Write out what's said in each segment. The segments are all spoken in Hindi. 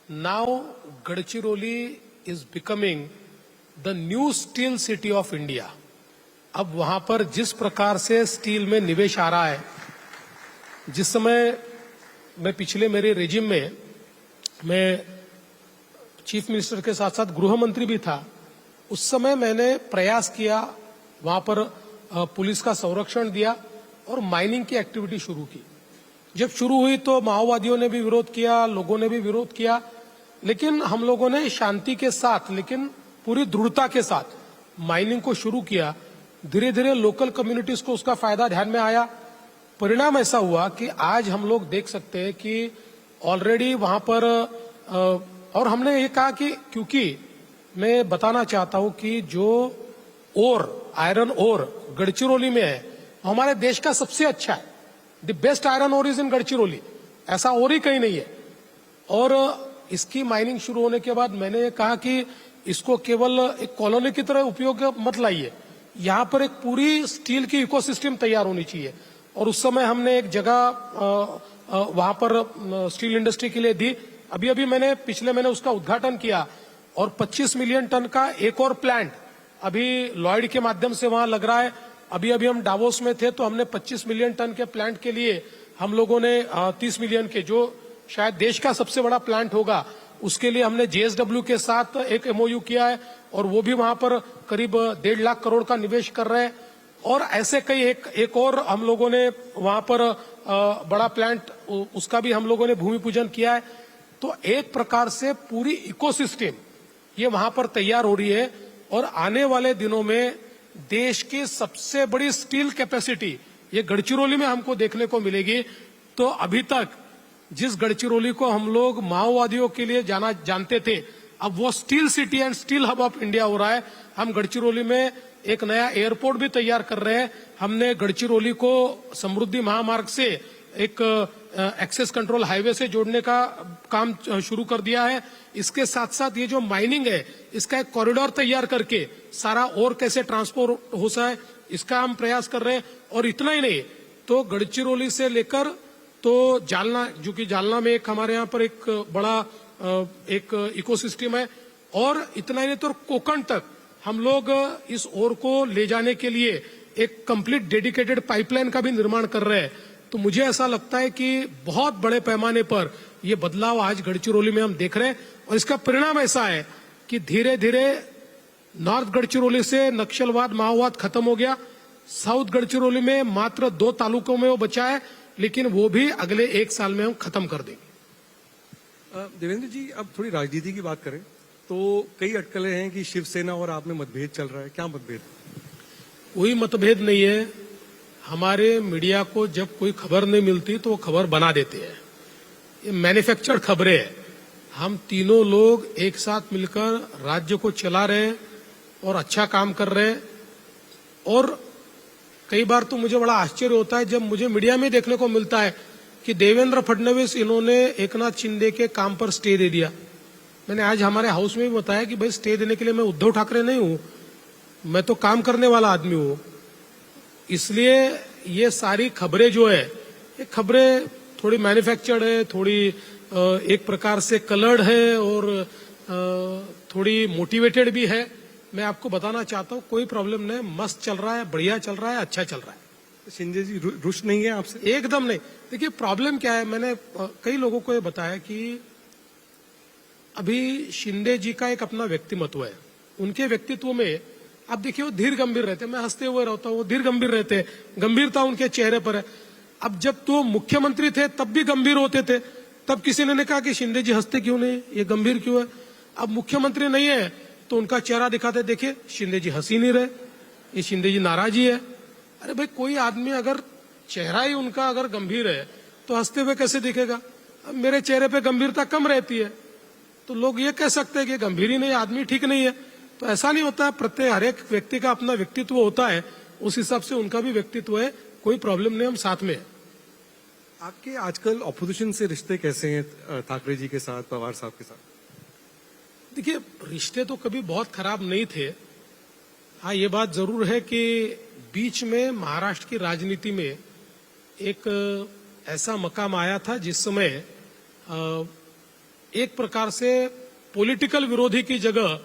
Now Gadchiroli is becoming the new steel city of India. अब वहां पर जिस प्रकार से स्टील में निवेश आ रहा है, जिस समय मैं पिछले मेरे रेजिम में मैं चीफ मिनिस्टर के साथ साथ गृह मंत्री भी था, उस समय मैंने प्रयास किया, वहां पर पुलिस का संरक्षण दिया और माइनिंग की एक्टिविटी शुरू की। जब शुरू हुई तो माओवादियों ने भी विरोध किया, लोगों ने भी विरोध किया, लेकिन हम लोगों ने शांति के साथ लेकिन पूरी दृढ़ता के साथ माइनिंग को शुरू किया। धीरे धीरे लोकल कम्युनिटीज को उसका फायदा ध्यान में आया। परिणाम ऐसा हुआ कि आज हम लोग देख सकते हैं कि ऑलरेडी वहां पर और हमने ये कहा कि क्योंकि मैं बताना चाहता हूं कि जो आयरन ओर गढ़चिरौली में है, हमारे देश का सबसे अच्छा है। The best iron ore is in Gadchiroli, ऐसा और ही कहीं नहीं है। और इसकी माइनिंग शुरू होने के बाद मैंने ये कहा कि इसको केवल एक कॉलोनी की तरह उपयोग मत लाइए, यहाँ पर एक पूरी स्टील की इकोसिस्टम तैयार होनी चाहिए। और उस समय हमने एक जगह वहां पर स्टील इंडस्ट्री के लिए दी। अभी अभी मैंने पिछले महीने उसका उद्घाटन किया और 25 मिलियन टन का एक और प्लांट अभी लॉयड के माध्यम से वहां लग रहा है। अभी अभी हम डावोस में थे तो हमने 25 मिलियन टन के प्लांट के लिए हम लोगों ने 30 मिलियन के, जो शायद देश का सबसे बड़ा प्लांट होगा, उसके लिए हमने JSW के साथ एक MOU किया है और वो भी वहां पर करीब 1.5 लाख करोड़ का निवेश कर रहे हैं। और ऐसे कई एक और हम लोगों ने वहां पर बड़ा प्लांट, उसका भी हम लोगों ने भूमि पूजन किया है। तो एक प्रकार से पूरी इकोसिस्टम ये वहां पर तैयार हो रही है और आने वाले दिनों में देश की सबसे बड़ी स्टील कैपेसिटी ये गढ़चिरौली में हमको देखने को मिलेगी। तो अभी तक जिस गढ़चिरौली को हम लोग माओवादियों के लिए जानते थे, अब वो steel city and steel hub of India हो रहा है। हम गढ़चिरौली में एक नया एयरपोर्ट भी तैयार कर रहे हैं। हमने गढ़चिरौली को समृद्धि महामार्ग से एक एक्सेस कंट्रोल हाईवे से जोड़ने का काम शुरू कर दिया है। इसके साथ साथ ये जो माइनिंग है, इसका एक कॉरिडोर तैयार करके सारा और कैसे ट्रांसपोर्ट हो सके, इसका हम प्रयास कर रहे हैं। और इतना ही नहीं, तो गढ़चिरौली से लेकर तो जालना, जो कि जालना में एक हमारे यहाँ पर एक बड़ा एक इकोसिस्टम है, और इतना ही नहीं तो कोकण तक हम लोग इस ओर को ले जाने के लिए एक कंप्लीट डेडिकेटेड पाइपलाइन का भी निर्माण कर रहे हैं। तो मुझे ऐसा लगता है कि बहुत बड़े पैमाने पर ये बदलाव आज गढ़चिरौली में हम देख रहे हैं। और इसका परिणाम ऐसा है कि धीरे धीरे नॉर्थ गढ़चिरौली से नक्सलवाद माओवाद खत्म हो गया। साउथ गढ़चिरौली में मात्र 2 तालुकों में वो बचा है, लेकिन वो भी अगले 1 साल में हम खत्म कर देंगे। देवेंद्र जी, अब थोड़ी राजनीति की बात करें तो कई अटकलें हैं कि शिवसेना और आप में मतभेद चल रहा है, क्या मतभेद? कोई मतभेद नहीं है। हमारे मीडिया को जब कोई खबर नहीं मिलती तो वो खबर बना देते हैं। ये मैन्युफैक्चर्ड खबरें हैं। हम तीनों लोग एक साथ मिलकर राज्य को चला रहे हैं और अच्छा काम कर रहे हैं। और कई बार तो मुझे बड़ा आश्चर्य होता है जब मुझे मीडिया में देखने को मिलता है कि देवेंद्र फडणवीस इन्होंने एकनाथ शिंदे के काम पर स्टे दे दिया। मैंने आज हमारे हाउस में भी बताया कि भाई स्टे देने के लिए मैं उद्धव ठाकरे नहीं हूं, मैं तो काम करने वाला आदमी हूं। इसलिए ये सारी खबरें जो है, ये खबरें थोड़ी मैन्युफैक्चर्ड है, थोड़ी एक प्रकार से कलर्ड है और थोड़ी मोटिवेटेड भी है। मैं आपको बताना चाहता हूं कोई प्रॉब्लम नहीं, मस्त चल रहा है, बढ़िया चल रहा है, अच्छा चल रहा है। शिंदे जी रुष्ट नहीं है आपसे? एकदम नहीं। देखिए प्रॉब्लम क्या है, मैंने कई लोगों को ये बताया कि अभी शिंदे जी का एक अपना व्यक्तिमत्व है। उनके व्यक्तित्व में आप देखिए वो धीर गंभीर रहते, मैं हंसते हुए रहता हूँ, वो धीर गंभीर रहते, गंभीरता उनके चेहरे पर है। अब जब तो मुख्यमंत्री थे तब भी गंभीर होते थे, तब किसी ने कहा कि शिंदे जी हंसते क्यों नहीं, ये गंभीर क्यों है। अब मुख्यमंत्री नहीं है तो उनका चेहरा दिखाते, देखिए शिंदे जी हंसी नहीं रहे, ये शिंदे जी नाराजी है। अरे भाई, कोई आदमी अगर चेहरा ही उनका अगर गंभीर है तो हंसते हुए कैसे दिखेगा। अब मेरे चेहरे पे गंभीरता कम रहती है तो लोग ये कह सकते हैं कि गंभीर ही नहीं, आदमी ठीक नहीं है। तो ऐसा नहीं होता, प्रत्येक हर एक व्यक्ति का अपना व्यक्तित्व होता है, उस हिसाब से उनका भी व्यक्तित्व है, कोई प्रॉब्लम नहीं, हम साथ में है। आपके आजकल ऑपोजिशन से रिश्ते कैसे हैं ठाकरे जी के साथ, पवार साहब के साथ? देखिए रिश्ते तो कभी बहुत खराब नहीं थे। हाँ, ये बात जरूर है कि बीच में महाराष्ट्र की राजनीति में एक ऐसा मकाम आया था जिस समय एक प्रकार से पॉलिटिकल विरोधी की जगह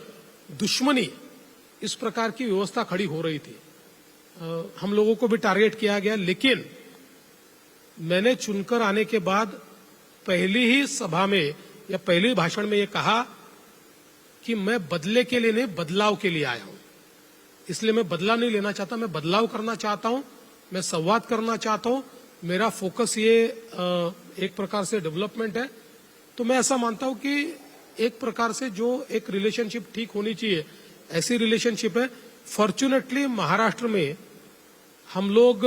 दुश्मनी, इस प्रकार की व्यवस्था खड़ी हो रही थी। हम लोगों को भी टारगेट किया गया, लेकिन मैंने चुनकर आने के बाद पहली ही सभा में या पहले भाषण में ये कहा कि मैं बदले के लिए नहीं, बदलाव के लिए आया हूं। इसलिए मैं बदला नहीं लेना चाहता, मैं बदलाव करना चाहता हूं, मैं संवाद करना चाहता हूं। मेरा फोकस ये एक प्रकार से डेवलपमेंट है। तो मैं ऐसा मानता हूं कि एक प्रकार से जो एक रिलेशनशिप ठीक होनी चाहिए, ऐसी रिलेशनशिप है। फॉर्चुनेटली महाराष्ट्र में हम लोग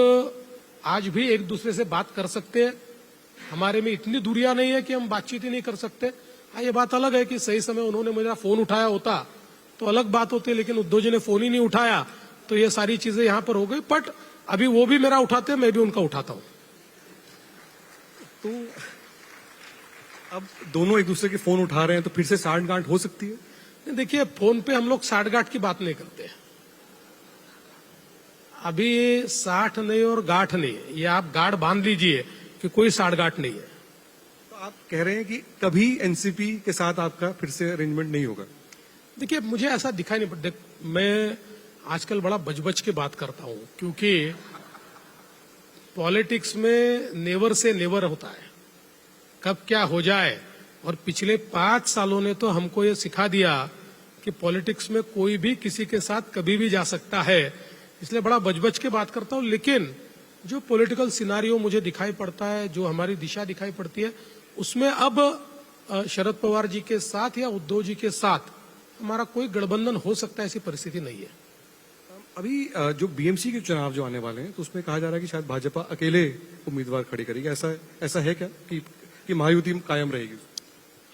आज भी एक दूसरे से बात कर सकते हैं। हमारे में इतनी दूरियां नहीं है कि हम बातचीत ही नहीं कर सकते। हाँ, ये बात अलग है कि सही समय उन्होंने मेरा फोन उठाया होता तो अलग बात होती, लेकिन उद्धव जी ने फोन ही नहीं उठाया, तो ये सारी चीजें यहां पर हो गई। बट अभी वो भी मेरा उठाते हैं, मैं भी उनका उठाता हूं। तो अब दोनों एक दूसरे के फोन उठा रहे हैं, तो फिर से साठगांठ हो सकती है? देखिए, फोन पे हम लोग साठगांठ की बात नहीं करते। अभी साठ नहीं और गांठ नहीं, ये आप गांठ बांध लीजिए कि कोई साठगांठ नहीं है। तो आप कह रहे हैं कि कभी एनसीपी के साथ आपका फिर से अरेंजमेंट नहीं होगा? देखिए, मुझे ऐसा दिखाई नहीं पड़ता। मैं आजकल बड़ा बच के बात करता हूं, क्योंकि पॉलिटिक्स में नेवर से नेवर होता है, कब क्या हो जाए। और पिछले 5 सालों ने तो हमको ये सिखा दिया कि पॉलिटिक्स में कोई भी किसी के साथ कभी भी जा सकता है। इसलिए बड़ा बच के बात करता हूं। लेकिन जो पॉलिटिकल सिनारियो मुझे दिखाई पड़ता है, जो हमारी दिशा दिखाई पड़ती है, उसमें अब शरद पवार जी के साथ या उद्धव जी के साथ हमारा कोई गठबंधन हो सकता है, ऐसी परिस्थिति नहीं है। अभी जो बीएमसी के चुनाव जो आने वाले हैं, तो उसमें कहा जा रहा है कि शायद भाजपा अकेले उम्मीदवार खड़ी करेगी। ऐसा है क्या कि महायुति कायम रहेगी?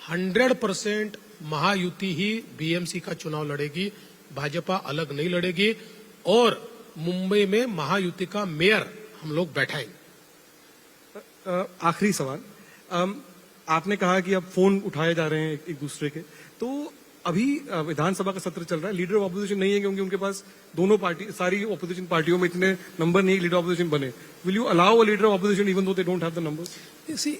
100% महायुति ही बीएमसी का चुनाव लड़ेगी, भाजपा अलग नहीं लड़ेगी। और मुंबई में महायुति का मेयर हम लोग बैठाएंगे। आखिरी सवाल, आपने कहा कि अब फोन उठाए जा रहे हैं एक दूसरे के, तो अभी विधानसभा का सत्र चल रहा है, लीडर ऑफ ऑपोजिशन नहीं है, क्योंकि उनके पास दोनों पार्टी, सारी ऑपोजिशन पार्टियों में इतने नंबर नहीं, लीडर ऑफ ऑपोजिशन बने। Will you allow a leader of opposition even though they don't have the numbers? See,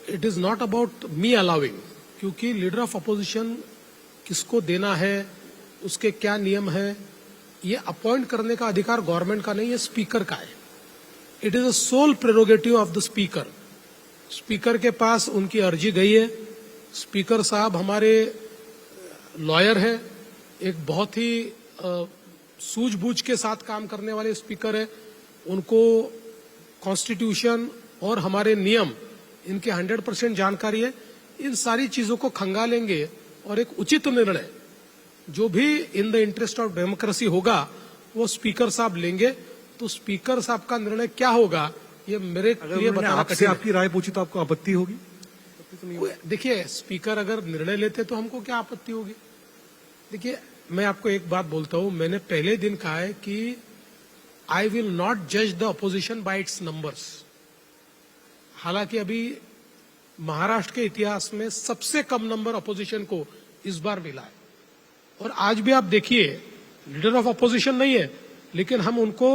it is not about me allowing, क्योंकि लीडर ऑफ अपोजिशन किसको देना है, उसके क्या नियम है, ये अपॉइंट करने का अधिकार गवर्नमेंट का नहीं है, स्पीकर का है। It is a sole prerogative of the speaker. Speaker के पास उनकी अर्जी गई है। स्पीकर साहब हमारे लॉयर है, एक बहुत ही सूझबूझ के साथ काम करने वाले स्पीकर है। उनको कॉन्स्टिट्यूशन और हमारे नियम, इनके 100% जानकारी है। इन सारी चीजों को खंगालेंगे और एक उचित निर्णय जो भी in the interest of democracy होगा वो स्पीकर साहब लेंगे। तो स्पीकर साहब का निर्णय क्या होगा, ये मेरे लिए बताना आपसे आपकी राय पूछी तो आपको आपत्ति होगी? देखिए, स्पीकर अगर निर्णय लेते तो हमको क्या आपत्ति होगी। देखिए, मैं आपको एक बात बोलता हूं, मैंने पहले दिन कहा है कि आई विल नॉट जज the opposition bye it's numbers. हालांकि अभी महाराष्ट्र के इतिहास में सबसे कम नंबर अपोजिशन को इस बार मिला है। और आज भी आप देखिए, लीडर ऑफ अपोजिशन नहीं है, लेकिन हम उनको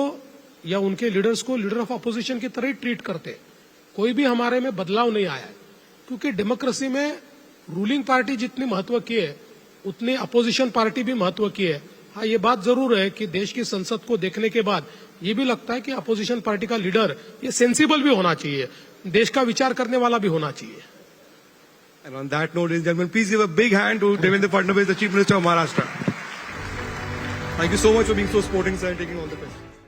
या उनके लीडर्स को लीडर ऑफ अपोजिशन की तरह ही ट्रीट करते। कोई भी हमारे में बदलाव नहीं आया है, क्योंकि डेमोक्रेसी में रूलिंग पार्टी जितनी महत्व की है उतनी अपोजिशन पार्टी भी महत्व की है। हाँ, ये बात जरूर है कि देश की संसद को देखने के बाद ये भी लगता है कि अपोजिशन पार्टी का लीडर ये सेंसिबल भी होना चाहिए, देश का विचार करने वाला भी होना चाहिए। And on that note, ladies and gentlemen, please give a big hand to Devendra Fadnavis, the Chief Minister of Maharashtra. Thank you so much for being so sporting, sir, and taking all the questions.